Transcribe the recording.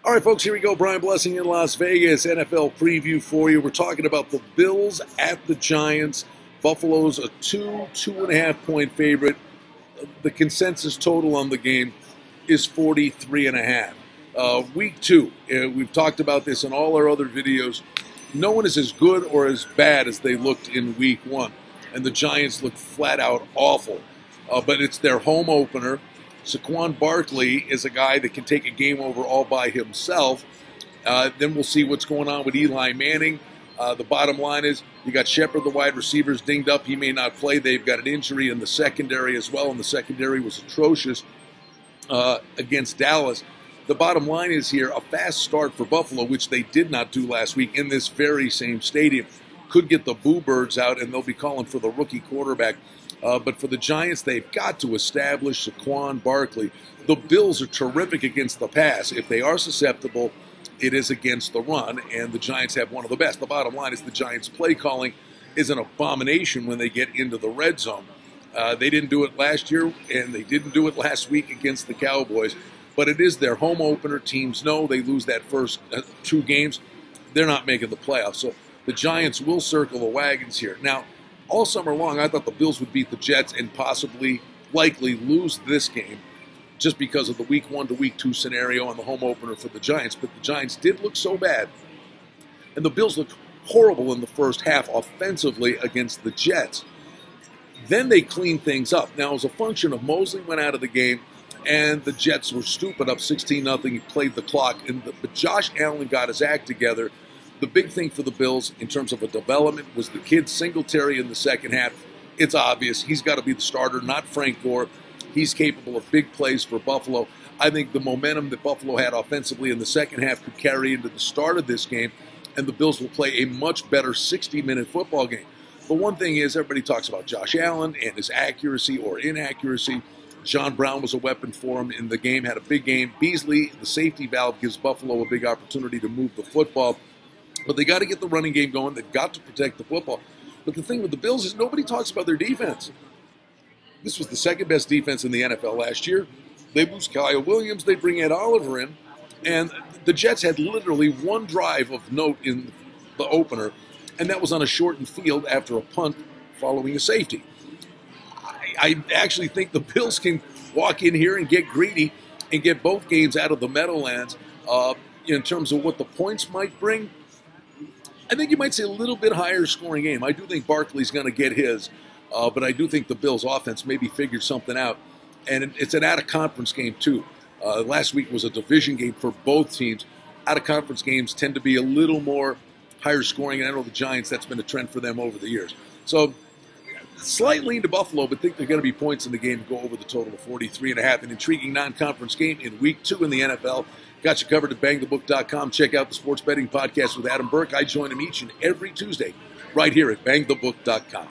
All right, folks, here we go. Brian Blessing in Las Vegas, NFL preview for you. We're talking about the Bills at the Giants. Buffalo's a 2.5 point favorite. The consensus total on the game is 43.5. Week 2, we've talked about this in all our other videos. No one is as good or as bad as they looked in Week 1. And the Giants look flat out awful. But it's their home opener. Saquon Barkley is a guy that can take a game over all by himself. Then we'll see what's going on with Eli Manning. The bottom line is you got Shepard, the wide receivers, dinged up. He may not play. They've got an injury in the secondary as well, and the secondary was atrocious against Dallas. The bottom line is here, a fast start for Buffalo, which they did not do last week in this very same stadium. Could get the boo birds out, and they'll be calling for the rookie quarterback. But for the Giants, they've got to establish Saquon Barkley. The Bills are terrific against the pass. If they are susceptible, it is against the run, and the Giants have one of the best. The bottom line is the Giants' play calling is an abomination when they get into the red zone. They didn't do it last year, and they didn't do it last week against the Cowboys. But it is their home opener. Teams know they lose that first 2 games. They're not making the playoffs. So the Giants will circle the wagons here. Now, all summer long, I thought the Bills would beat the Jets and possibly, likely, lose this game just because of the Week 1 to Week 2 scenario on the home opener for the Giants. But the Giants did look so bad, and the Bills looked horrible in the first half offensively against the Jets. Then they cleaned things up. Now, as a function of Mosley went out of the game, and the Jets were stupid up 16-0. He played the clock, but Josh Allen got his act together. The big thing for the Bills in terms of a development was the kid Singletary in the second half. It's obvious. He's got to be the starter, not Frank Gore. He's capable of big plays for Buffalo. I think the momentum that Buffalo had offensively in the second half could carry into the start of this game, and the Bills will play a much better 60-minute football game. But one thing is, everybody talks about Josh Allen and his accuracy or inaccuracy. John Brown was a weapon for him in the game, had a big game. Beasley, the safety valve, gives Buffalo a big opportunity to move the football. But they got to get the running game going. They've got to protect the football. But the thing with the Bills is nobody talks about their defense. This was the second best defense in the NFL last year. They lose Kyle Williams. They bring Ed Oliver in. And the Jets had literally one drive of note in the opener, and that was on a shortened field after a punt following a safety. I actually think the Bills can walk in here and get greedy and get both games out of the Meadowlands in terms of what the points might bring. I think you might say a little bit higher scoring game. I do think Barkley's going to get his, but I do think the Bills' offense maybe figured something out. And it's an out-of-conference game, too. Last week was a division game for both teams. Out-of-conference games tend to be a little more higher scoring, and I know the Giants, that's been a trend for them over the years. So, slight lean to Buffalo, but think there are going to be points in the game to go over the total of 43.5. An intriguing non-conference game in Week 2 in the NFL. Got you covered at bangthebook.com. Check out the Sports Betting Podcast with Adam Burke. I join him each and every Tuesday right here at bangthebook.com.